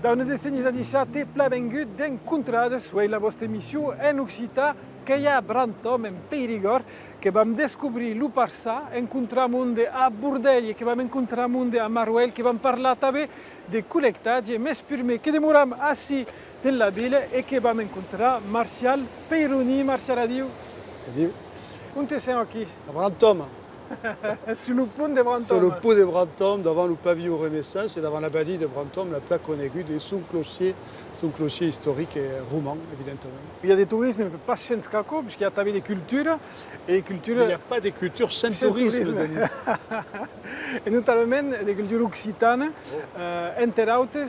Dans nos escenis adichats, te pla vengut d'encontrades sur la vostra émission en Occità, que hi ha Brantôme, en Périgord, que vam descobrir lo passà, encontram un a Bordelli, que vam encontrar un a Maruel, que vam parlar també de col·lectatge, més primer que demoram així en la vila e que vam encontrar Martial Peironi. Martial, adiu. Adieu. On te sent aquí? À Brantôme. Sur le pont de Brantôme. Sur le pont de Brantôme, devant le pavillon Renaissance et devant l'abbaye de Brantôme, la plaque aiguë de son clocher historique et roman, évidemment. Il y a des tourismes, mais pas chez Skako, puisqu'il y a també des cultures. Et cultures... Il n'y a pas de culture sans tourisme, Denis. Et notamment des cultures occitanes, entre autres,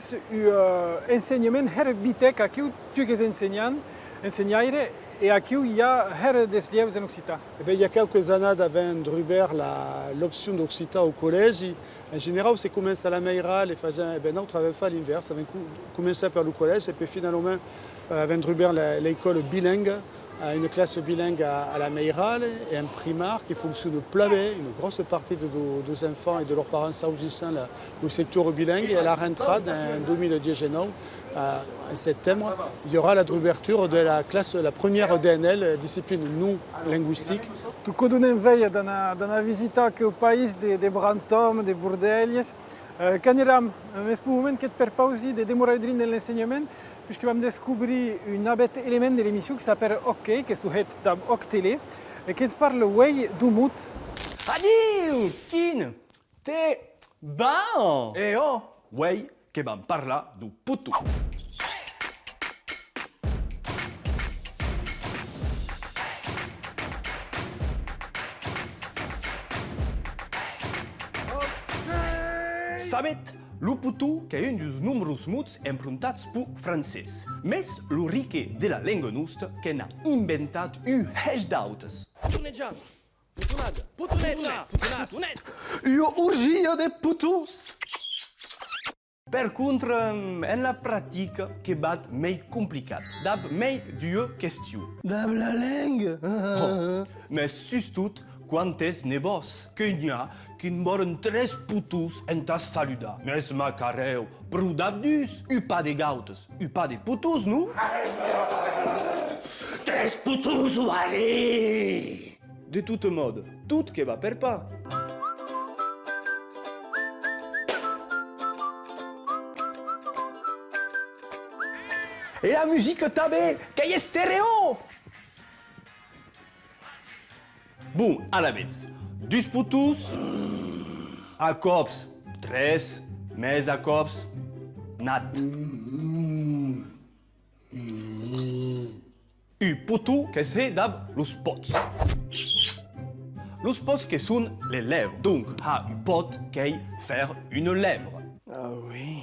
enseignement herbitec, à qui tu es enseignaire, et à qui il y a des élèves en occitan. Eh bien, il y a quelques années, avant Druber, l'option d'occitan au collège, en général, c'est commencé à la Meiral, et ben, nous travaillons fait à l'inverse. On a commencé par le collège, et puis finalement, avant Druber, l'école bilingue, une classe bilingue à la Meiral, et un primaire qui fonctionne plein bien. Une grosse partie des enfants et de leurs parents s'agissant le secteur bilingue. Et à la rentrée, en 2019, en septembre, il y aura la d'ouverture de la classe, la première DNL, discipline non linguistique. Tu connais une veille dans la visite au pays de Brantôme, de Bordelli. Quand mais pour le moment, que per pausi de démorer de l'enseignement, puisque vam découvrir un abet élément de l'émission qui s'appelle OK, qui est sujet dans OK Télé, et qui parle ouais du mot. Adieu, Kin, te ban. Eh oh, ouais, que vam parla du putu. Sabet, lo putu que è un dels nombrosos mots empruntats per francès, mes lo riche de la lengua nostra che n'ha inventat hech d'autres. Putuneggiano, putunada, putunetta, putunetta. Io urgia de putus! Per contra, en la pratica che bat mei complicat, dab mei due question. Dab la langue. Mais sustot quantes nebos, que n'hi ha qui moren 3 putus en ta saluda. Mes macareu, prudabdus, u pas de gautes, u pas de putus, nu? 3 putus oare! De toute mode, tout que va per pas. Et la musique tabé, qu'elle est stéréo! Bon, à la bête. 2 putus, a cops 3, mais a cops nat. U putu que c'est dab los pots. Los pots que sont les lèvres, donc ha u pot qu'est faire une lèvre. Ah oui,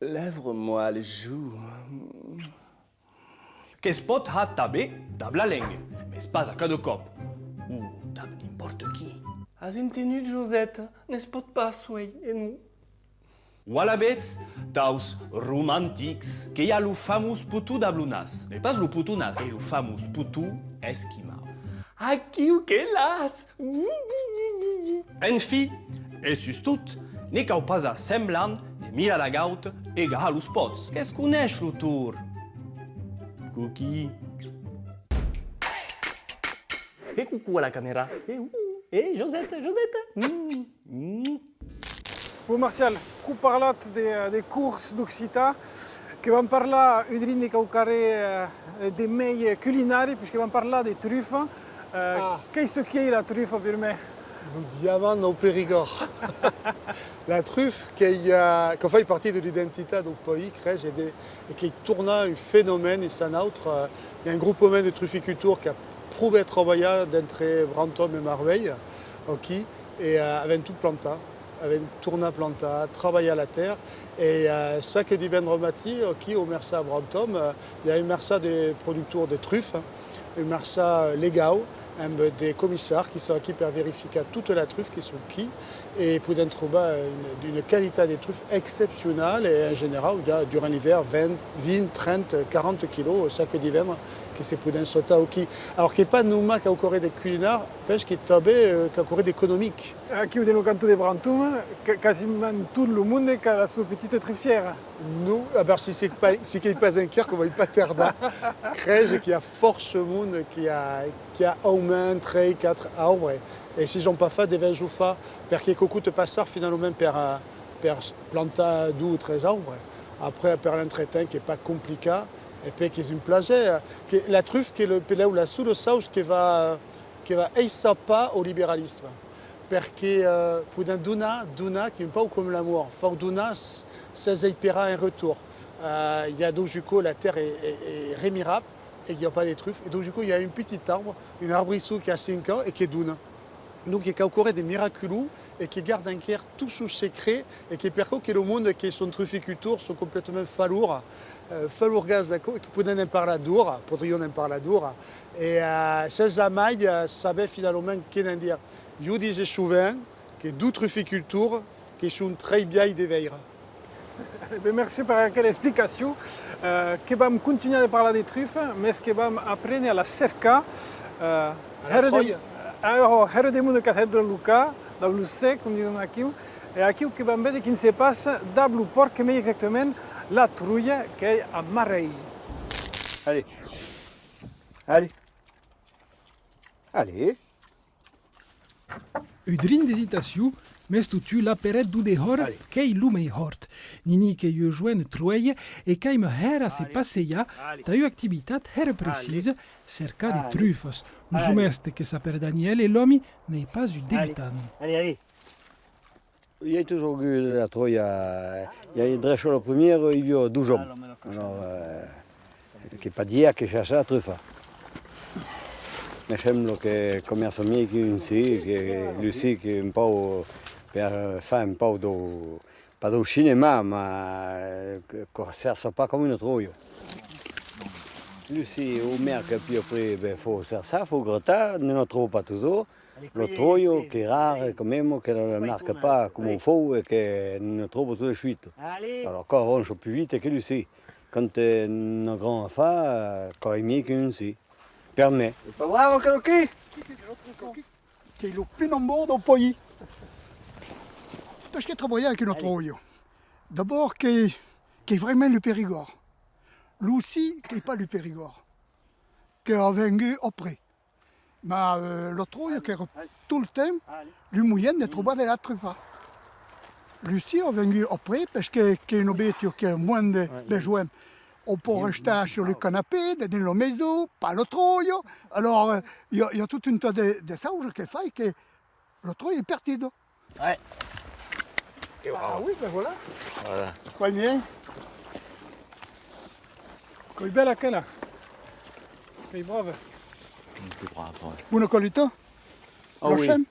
lèvre-moi les joues. Qu'est-ce pot ha tabé dab la langue, mais pas à cas de cop. Ou dab n'importe qui. As entendu, Josette, n'est-ce pas oui, et nous? Voilà bêtes, taus romantiques, que y a le fameux putu d'ablunas, mais pas le putu nat, et le fameux putu esquimau. Aqui o que las? En fi, et sustot, ne cau pas a semblant de mirar la gaute et gars los pots. Qu'est-ce qu'on est le tour? Cookie. Et coucou à la caméra. Et Josette, Josette. Pour Martial, vous parlez des courses d'Occità, que vam parler udrin de caucaré des mets culinaires, puisque vam parler des truffes. Qu'est-ce qu'est la truffe pour moi? Le diamant au Périgord. La truffe qui fait partie de l'identité du pays et qui tourne un phénomène, et c'est un autre. Il y a un groupement de trufficulteurs qui a prouvé travailler d'entre Brantôme et Marveille, et avec tout plantat. avec tourna planta, travailler à la terre. Et chaque divendre mati, qui au Mersa Brantom, il y a un Mersa des producteurs de truffes, un Mersa légal, des commissaires qui sont qui pour vérifier toute la truffe qui sont qui et pour trouver une qualité de truffes exceptionnelle et en général il y a durant l'hiver 20, 30, 40 kilos chaque divendre qui c'est pour sauter au qui. Alors qu'il n'y a pas de nouma qui a encore des culinaires, parce qu'il y a qui a encore d'économique. Aquí au canto de Brantum, quasiment tout le monde a sa petite truffière. Nous, si c'est pas un cœur, qu'on va pas terre crèche qu'il y a force monde qui a au moins 3, 4 arbres. Et si j'en pas fait des vins parce qu'il coûte pas ça finalement per planter 2 ou 13 arbres. Après, per l'entretien qui n'est pas compliqué. Et puis qui est une plage, la truffe qui est le pelé ou la sous le sauce qui va échapper au libéralisme. Parce que pour Duna qui n'est pas comme l'amour, fort Duna, ça paiera un retour. Il y a donc du coup la terre est rémirable et il n'y a pas de truffes. Et donc du coup il y a un petit arbre, un arbrisseau qui a 5 ans et qui est Duna. Donc il y a encore des miraculous et qui garde un cœur tout sous secret et qui permet que le monde qui sont trufficulteurs sont complètement falours. Falour gaz d'accord, qui pourraient en parler d'our, podrions en parler d'our. Et ça jamais savait finalement qu'en dire. Je disais souvent que d'autres trufficulteurs qui sont très bien de veiller. Merci pour quelle explication. Que vam continuer de parler des truffes, mais que vam apprendre à la cerca. Herre de mundo catedra Luca, da Lucé, comme disons aqui. Et aqui o que vam veure qu'il se passe d'ablu porc mais exactement la trouille qui est à Mareil. Allez. Allez. Allez. Udrin d'hésitation, mais tu la peret du dehors qu'ei lumei hort. Nini que je joue trouille et qu'ei me her se passeia, ta eu activitat her précise, cerca de truffes. Un soumeste que s'appelle Daniel et l'homme n'est pas un débutant. Allez, allez. Il y a toujours eu la trouille. Il y a une drèche la première, il y a 12 hommes. Alors, qui n'est pas dire que cherche la truffe. Mais j'aime que commerce mieux qu'une si, que Lucie qui est un peu per faire un peu de pas de cinéma, mais que ça ne pas comme une trouille. Lucie au merc puis après il faut faire ça, il faut gratter, ne le trouve pas toujours. Le trouille qui est rare quand même, qui ne marque pas comme il faut et que ne trouve tout de suite. Alors quand on range plus vite que Lucie. Quand tu es un grand enfant, quand il est mieux qu'une si. Permet. Pas bravo, Kaloki? Che è lo più non buono poi. Parce que travailler avec notre rouille. D'abord, qui est vraiment le Périgord. Lui aussi, qui n'est pas le Périgord. Qui a venu après. Mais l'autre rouille, qui est tout le temps, le moyen de trouver de la truffe. Lui aussi, a venu après, parce qu'il y a une bête qui a moins de besoin. On peut rester sur le canapé, dans la maison, pas le trouille. Alors, il y a tout un tas de sauges qui fait que le trouille est perdu. Ouais. Ah oui, ben voilà. Voilà. Quoi bien? Coi bella che là. Sei brave. Una qualità? Ah La oui. chaîne?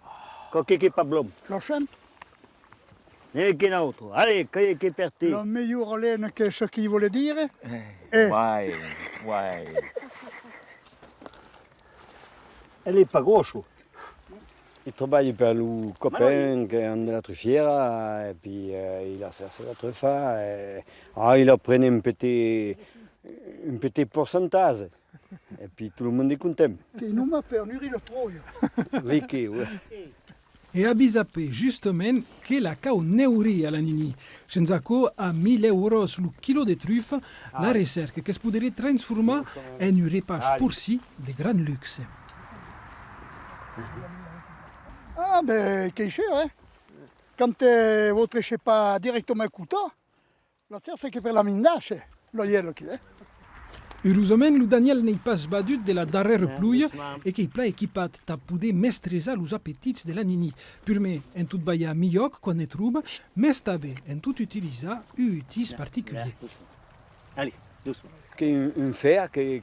Coquet qui est pas blond. La chaîne? Et qui est autre. Allez, qui est perdu. La meilleure laine que ce qu'il voulait dire. Ouais. Elle n'est pas grosse. Il travaille pour le copain qui est de la truffière et puis il a cherché la truffe. Il a pris un petit pourcentage. Et puis tout le monde est content. Che non m'a fait nourrir le trouille. Vécu, oui. E a bisapé justement che la cau neuri alla nini. Senza co a 1000 euro sul chilo de truffe, la ricerca che si potrebbe trasformare in un repas pour si de grand luxe. Ah ben, che cher, hein? Quand vous ne trachez pas directement le couteau, la terre c'est que per la mindache, lo ielo qui est. Heureusement, le Daniel n'est pas battu de la darrere pluie et qu'il pla équipat ta poder mestresa los appétits de la nini. Purme en tout baia millor quan ne trouve, mais tabe en tout utilisa utis particulier. Allez, doucement. Un fer qui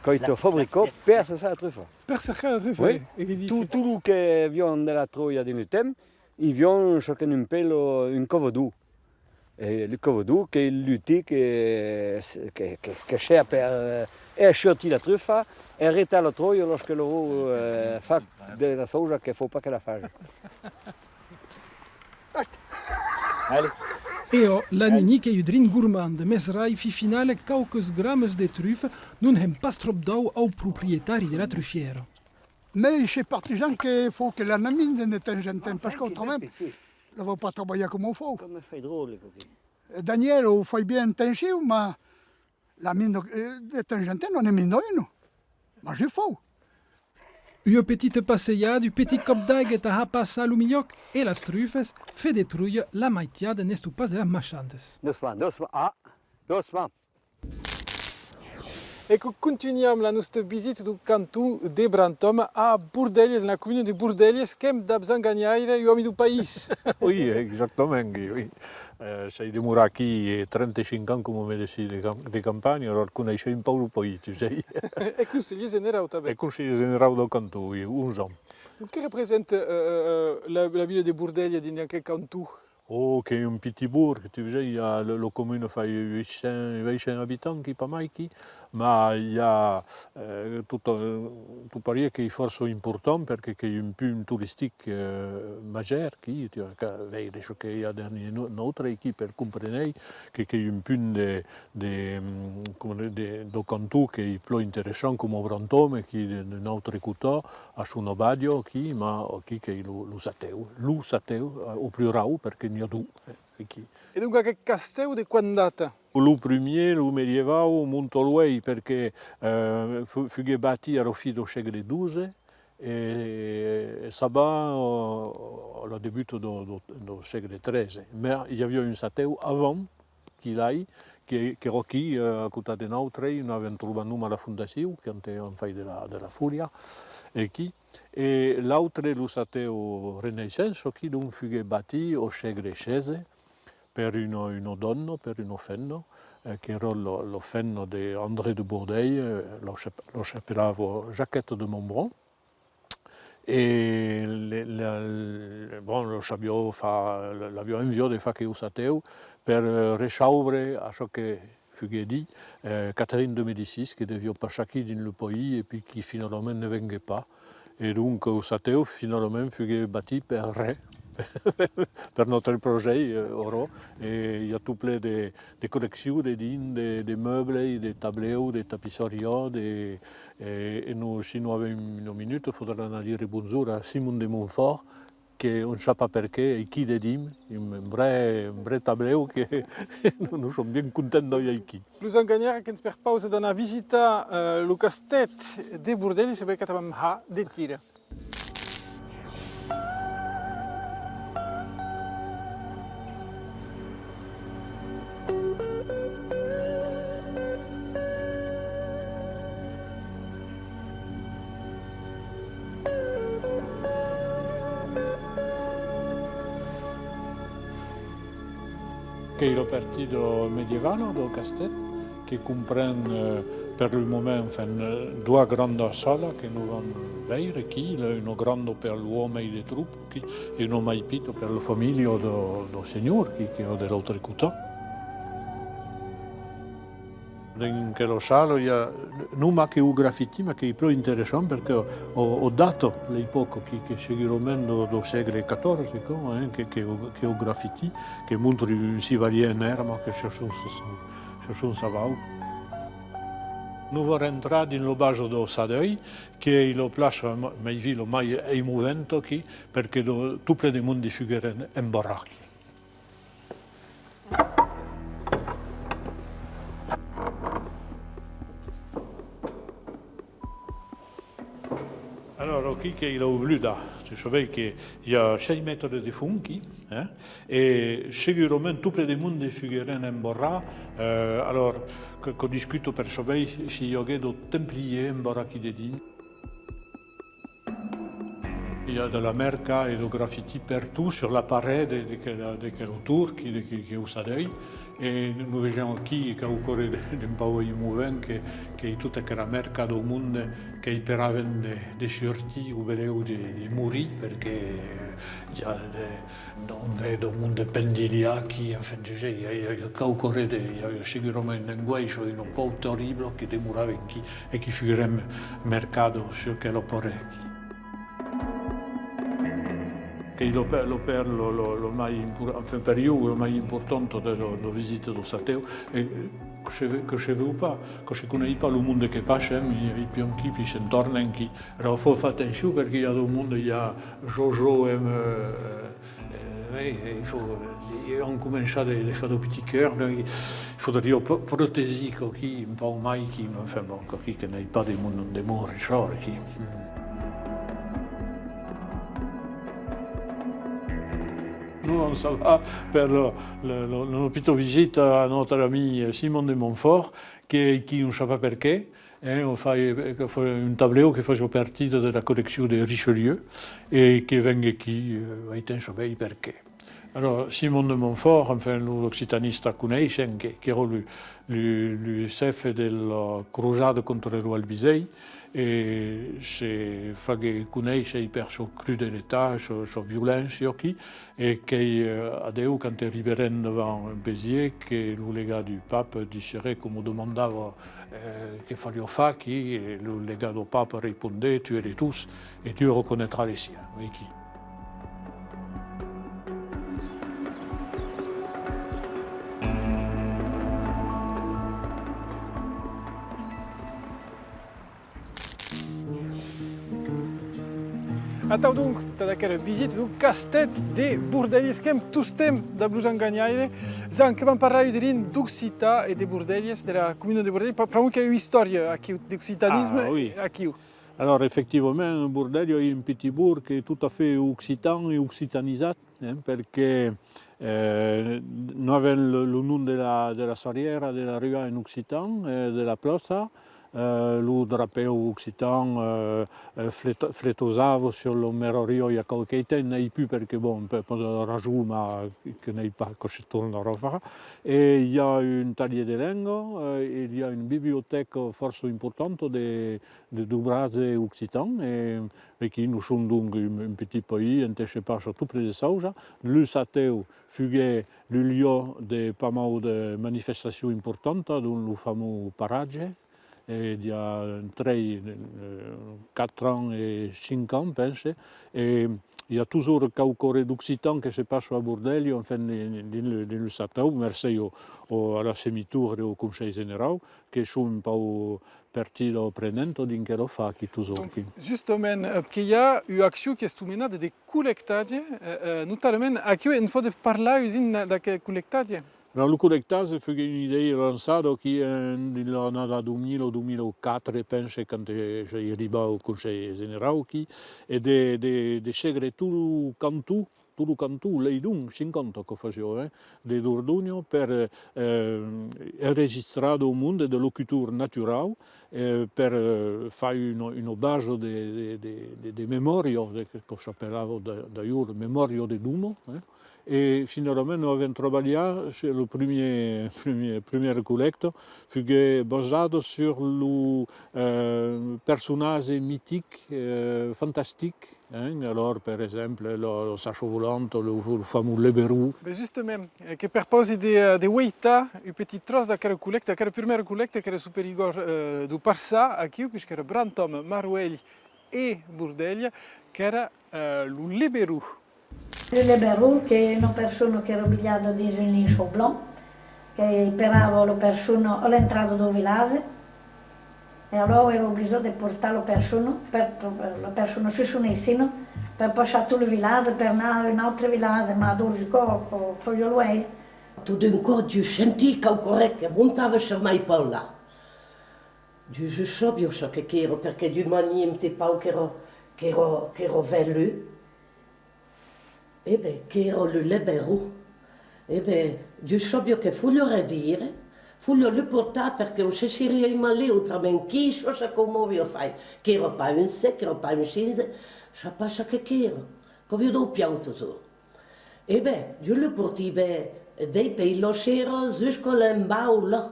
quand il te fabrique, perce ça la truffe. Per cercare la truffe. Oui. Tout ce qui vient de la trouille de Nutem, ils viennent chacun un peu un covodou. Et le covodou qui lutte, qui cherche per asciutter la truffe et arrêter le troio lorsque l'eau fait de la sauge qu'il ne faut pas qu'elle la fasse. Allez. Eo la nini che udrin gourmand, mes rai fi finale quelques grammes de truffes, non hem pas trop d'eau au propriétaire de la truffière. Mais je suis partisan qu'il faut que la mine de temps en temps, parce qu'autrement, on ne va pas travailler comme il faut. Come fai drôle, così. Daniel, on fait bien attention, mais la mine de temps en temps, on est mine une. Mais je fais. Une petite passeiade, un petit cop d'aigue ta passa lumignoc e las truffes fait détruire la maitiade nestu pas de las machantes. Doucement. Ah, doucement. E continuiamo la nostra visita do canton de Brantôme a Bourdelles, na commune de Bourdelles, que hem d'absent ganhaire o homem do país. Oui, exactement. Oui. J'ai demeuré aquí 35 ans comme médecin de campagne, alors connaissais un peu le pays, tu sais. E conselheiro general também. Et conseiller général du canton, oui, 11 ans. O que representa la ville de Bourdelles dans quel canton? Oh, qui est un petit bourg, tu sais, il y a la commune fait 800 habitants, qui pas mal, mais il y a tout pareil qui est fort important parce qu'il y a un point touristique majeur qui, tu vois, ce qu'il y a dans notre équipe, comprenez, qu'il y a un point de canton qui est plus intéressant comme Brantôme, qui est de notre côté, à son abadio, qui est le sateu, au plus rare, parce que E dunque che castello di quando data? Le premier, le médiéval, molto loin, perché fu bâti alla fine del secolo XII et ça va au début du siècle XIII. Mais il y avait un château avant qu'il aille, che qui, à côté de nous, nous avons trouvé la fondation, qui était en fait de la Furia, et l'autre, le château Renaissance, qui donc fut bâti au siècle XVI per une donne, per une femme, che era la femme d'André de Bourdeille, lo s'appelava Jacquette de Montbron. Et l'avions envié de faire au château per réchauffer à ce que fut dit Catherine de Médicis, qui devait passer dans le pays et puis qui finalement ne venait pas. Et donc au château finalement fut bâti per Ré. Per notre projet Oro, et il y a tout plein de collections, de dînes, de meubles, de tableaux, de tapisseries, et nous, si nous avons une minute, il faudra dire bonjour à Simon de Montfort, qu'on ne sait pas pourquoi, et qui de dîmes, un vrai tableau que nous sommes bien contents d'avoir ici. Nous en gagnons que nous per pausa dans la visita le castet de Bourdelles, c'est que nous avons des tirs. Che è il partito medievale del Castet, che comprende per il momento due grandi sale che noi abbiamo vedere qui, una grande per l'uomo e le truppe e una mai piccola per la famiglia del signore che è dell'altro côté. In quella sala non è che un graffiti, ma che è più interessante perché ho dato l'epoca che sicuramente del secolo XIV, che è un graffiti, che mostra si varia in erma, che ci sono savati. Noi vorremmo entrare nel basso del Sadei, che è la piazza più emovente qui, perché tutto il mondo figura in baracchi. Alors, qui est au bleu là? Tu sais qu'il y a 6 mètres de fond qui, et sûrement tout le monde figure en barra. Alors, qu'on discute pour savoir s'il y a des templiers en barra qui dédignent. Il y a de la merca et de graffiti partout sur la parede de quel autour qui usadei. E noi vediamo qui che occorre un po' di movimento che tutta quella merca del mondo che speravano di sorti o di morire perché non vedo un mondo pendiliachi, che occorre sicuramente un guaio un po' terribile che demorava qui e che figurava mercato su che lo porre. Che le plus importante de la visite de Sateo, et que je ne veux pas, que je ne connais pas le monde qui passe, il y a plein qui puis s'entornent qui. Alors il faut faire attention parce qu'il y a du monde, il y a Jojo il faut on commence à les faire de petits cœurs, il faudrait protéger qui un peu mai qui enfin bon qui n'ait pas des monde de morts qui. Nous, on s'en va per una petite visite à notre ami Simon de Montfort, qui ne sait pas pourquoi. On fait un tableau qui fait partie de la collection de Richelieu et qui vient ici, on sait pourquoi. Alors, Simon de Montfort, enfin, l'occitaniste connaissent, qui est le chef de la crusade contre le roi Albizei, et c'est fait connaître per sa crudeltà, sa violence qui, et qu'adeu quand arriverait devant un bézier, que le légat du pape dirait comme demandava qu'il fallait faire, qui le légat du pape répondait, tuez-les tous, et Dieu reconnaîtra les siens. Oui, qui. Atau donc, daquela visita do Castet de Bordelhas, que tous tem da Blusanganhaire, que vamos falar d'Occità e de Bordelhas, da commune de Bordelhas, para um que é uma história aqui, de occitanisme aqui. Alors effectivement, Bordello est un petit bourg qui est tout à fait occitan et occitanisé, parce que nous avons le nom de la Sariera, de la rue en occitan, de la plaza. Le drapeau occitan fletosavo sur le merorio il y a quelques temps, n'est plus parce que bon, peut rajout, mais que n'est pas que je tourne à refaire. Et il y a une taille de langue, il y a une bibliothèque fort importante de brase occitan, et qui nous sommes donc un petit pays, intéressé par tout près de ça. Le Sateo fut le lieu de pas mal de manifestations importantes dans le fameux parage. Et il y a 4 ans et 5 ans, je pense, et il y a toujours quelques d'Occitan qui se passent à Bordello, enfin, dans le Satao, merci à la Semitour et au Conseil général, qui sont un peu partis prenantes dans ce fa qui toujours. Donc, justement, parce il y a une action qui est menée de collectage, notamment, qui on peut parler de ce collectage. Alors, le collectage fu un'idea lanciata qui nell'anno 2000-2004, penso, quando j'ai arrivé au Conseil général, e di scegliere tutto il cantù, leidun, 50 che facevo, di Dordogne, per registrare il mondo della cultura naturale, per fare una base di memoria, che si appellava d'ailleurs memoria di Dumo. Et finalement, nous avons travaillé sur le première collecte, basé sur le personnage mythique, fantastique. Alors, par exemple, le sacho volant, le fameux Leberou. Justement, que propose de Weita, une petite trace de la collecte, la première collecte qui est supérieure du Parsa, ici, puisque era Brantôme, Maruel et Bordelha, qui era le Leberou. Le Leberou, che è una persona che era obbligata di un Chaublon, che sperava la persona all'entrata del villaggio, e allora era obbligato di portare la persona su un per passare tutto il villaggio, per andare a un altro villaggio, ma dove foglio lui. Tout d'un coup, tu sentis che montava sur mai paula. Je sabio so che ero, perché du maniam te pau che ero velu. Eh bien, che ero le Leberou. Eh bien, je sabio che voglio dire, voglio le portare perché non si riesce mai lì, ultramente chi so se come io fai. Che ero pas un sec, che ero pas un cinze, ça passe à quelqu'un, quand vous avez pianto so. Et bien, je le portais des pays l'océan jusqu'à l'embau là.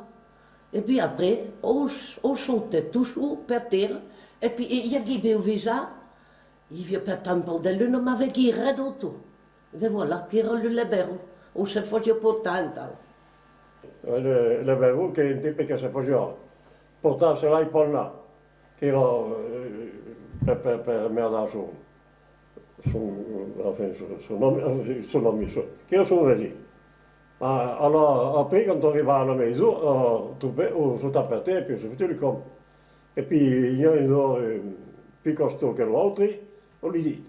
Et puis après, on sautait toujours per terre. Et puis, il y a qui au visa, il vient per tempo de lune, ma avec qui redotto. Et voilà, qui era le libero, on se faisait portare. Le libero, che è un tipo che si faceva portare se l'hai per là, che era per merdare son nome, che era son régime. Alors, après, quand on arrivait à la maison, on sautait per terre, puis on se foutait le camp. Et puis, il y a une heure plus costaud que l'autre, on lui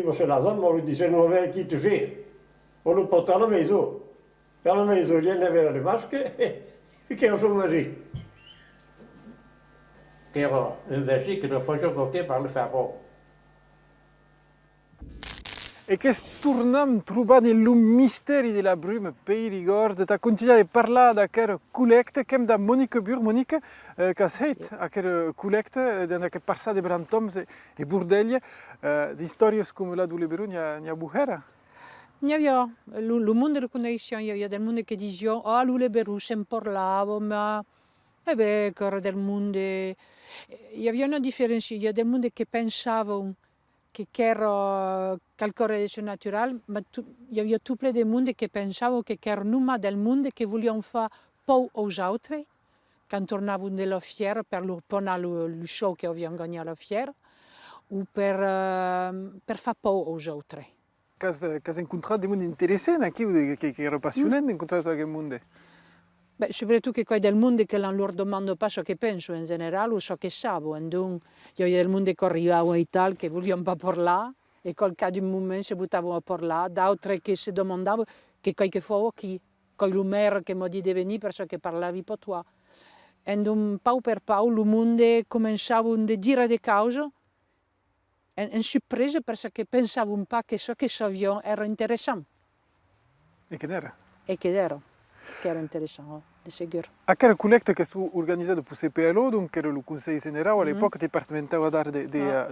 montrait la zone, on lui disait, nous avons qui te fait. On le portait à la maison. Et à la maison, il y avait le masque, et puis on se magie. Che era un verset che lo faceva portare per le ferro. E che torniamo a trovare nel mistero della brume Périgord. Tu continué a parlare da quella collecte che da Monique Bur. Monique, che ha fatto a quella collecte, che parla di Brantoms e Burdeglie, di storie come la du Liberu, ne ha buhera? Il y a le monde de connexion, il y a des monde qui disent ah le Liberu c'est parlavo, ma eh beh, che del mondo il y avait une différence, il y a des monde qui pensaient che era qualcosa di naturale, ma il y avait tout plein de monde qui pensaient che era nulla del mondo che volevano fare pau aux autres, quand tornavano dalla fiera per loro portare le show che avevano gagné alla fiera, o per fare pau aux autres. Che hai incontrato dei mondi interessanti, che erano appassionanti, hai incontrato qualche mondo? Beh, soprattutto che poi del mondo che non loro domando pas ciò che penso in generale o ciò che savo. E dunque, io del mondo che arrivavo in Italia che volevano pas parlare e col caso di un momento si buttavano a parlare, d'altre che si domandavano che qualche fois chi, con l'umore che mi di venire perché che parlavi per toi. E dunque, pau per pau, il mondo cominciava a dire le cose e sorpresa perché pensavo un po' che ciò che sapevo era interessante. E che era? E che era. Che era interessante, di sicuro. A quella collecte che fu organizzata per CPLO, donc che era il Consiglio Generale, all'epoca dipartimentale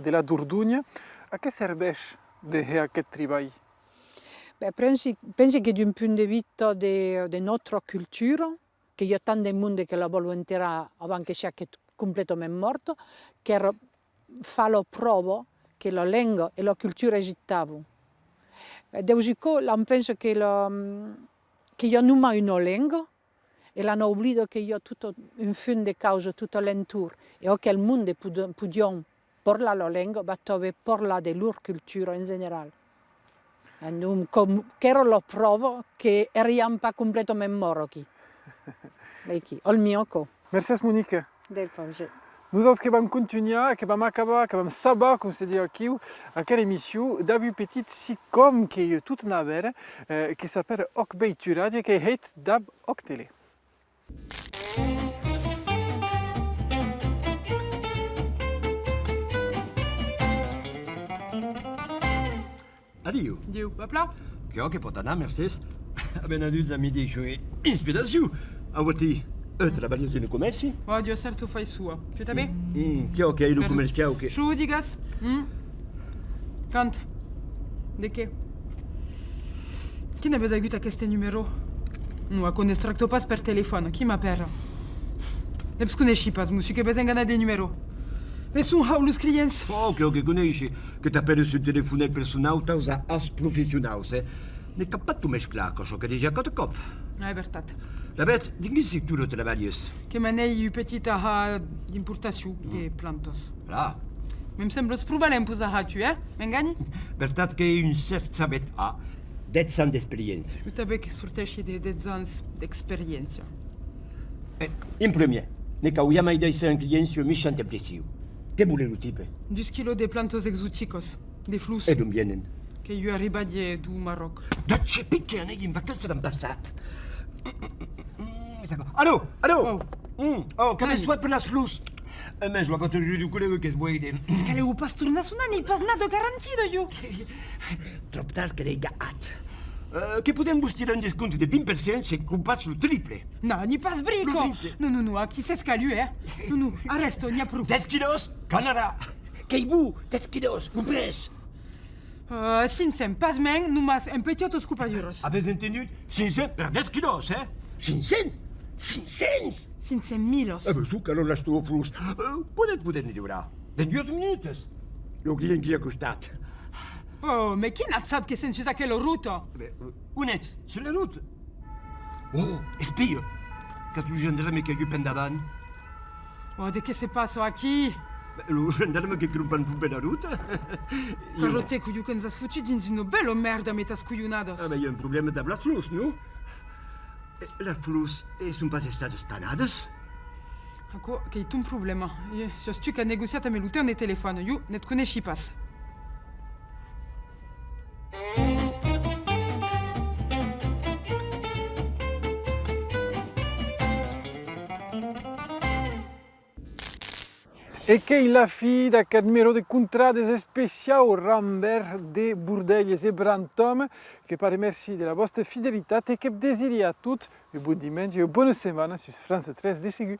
della Dordogne, a che serve questo lavoro? Beh, penso che da un punto di vista della nostra cultura, che io ho tanti mondi che la voglio enterare, anche se è completamente morto, che fa la prova che la lingua e la cultura esistevano. Devo dire che penso che io non ho una lingua e l'hanno obbligato che io tutto in fin di causa, tutto l'entour e anche il mondo possiamo parlare la lingua, ma dove parlare della loro cultura in generale. E dunque, che era la prova che eravamo pas completamente morti. Al mio co. Merci Monique. Del projet. Nous allons continuer, que vamos acabar, que vamos saber, comme se dit aqui, à quelle émission, d'avoir une petite sitcom qui est toute navère, qui s'appelle Ok Beiturage, qui est Dab Ok Télé. Addio. Addio, papa. Che ho che potana, Mercedes. Abbiamo detto da midi, cioè, ispirazione. A vuoti. Te la barriera di commerci? Oddio, certo fai sua. Tu t'abbi? Che ho che hai lo commerciale che... Şu digas? Quand? De che? Chi ne aveva aiutato a questo numero? Nu, a conosco pas per telefono. Chi m'appelle? Ne conosci pas, monsieur, che bisogna dei numero. E su haulus clients. Oh, che conosci, che ti appelle sul telefono personale, ti usa as professionale. Ne capito mesclare con ciò che dice a cop. Bertat. La bête, dis-moi tu le travailles. Che manei une petite aha d'importation de plantes. Là. Mi sembra spruvare un po' da tu, M'engagni? Bertat che un certo bête a des ans d'expérience. Tu t'avais que sortesci des ans d'expérience. In premier, ne cauia mai dai un client sur méchant impressiu. Che vuole lo type? 2 kilos de plantes exoticos, des flous. E d'on vienen? Che io arriva du Maroc. Da c'è picchiane in vacanza d'ambassade. Allô, allô. Oh, che ne soit per las flus. Mais je dois quand je du collègue che sboide. Che le u pastor național, pas nato garantido io. Trop tard che lei gat. Che putem bustire un desconto de 20% se compas lo triple. No, ni pas brico. No, a chi se scaliu, No, arresto, ni a pro. 10 kilos, Canada. Che bu, 10 kilos, un pres. Sincem, pas men, numai un petit scupaduros. Aveți întâlnit 500 per 10 kilos, eh? 500? 500? Sincem milos. Su că nu lași tu o flus. Puteți ne dura. De 10 minute. Eu client qui a costat. Oh, mais qui n'a sap que c'est sur aquella ruta? Uneți, sur la route. Oh, espie. Că tu gendarme qui a eu pendavant. Oh, de qu'est-ce qui se passe aquí? Le gendarme qui a cru pan pe la route. Carote, cuiu că nous a foutu dins une belle merde amb estas cuionadas. Ah, mais il y a un problème avec la flus, non? La flus, sunt pas estat espanades? Aco, que e un problema. Je știu că a negociat amb l'utern de telefon. Eu net coneixi pas. E che la fi d'aquest numero de contrades especial Rambert de Burdelles e Brantôme, che pare merci de la vostra fidelitat e che desiri a tutti un buon dimanche e una buona settimana su France 3 de Sigur.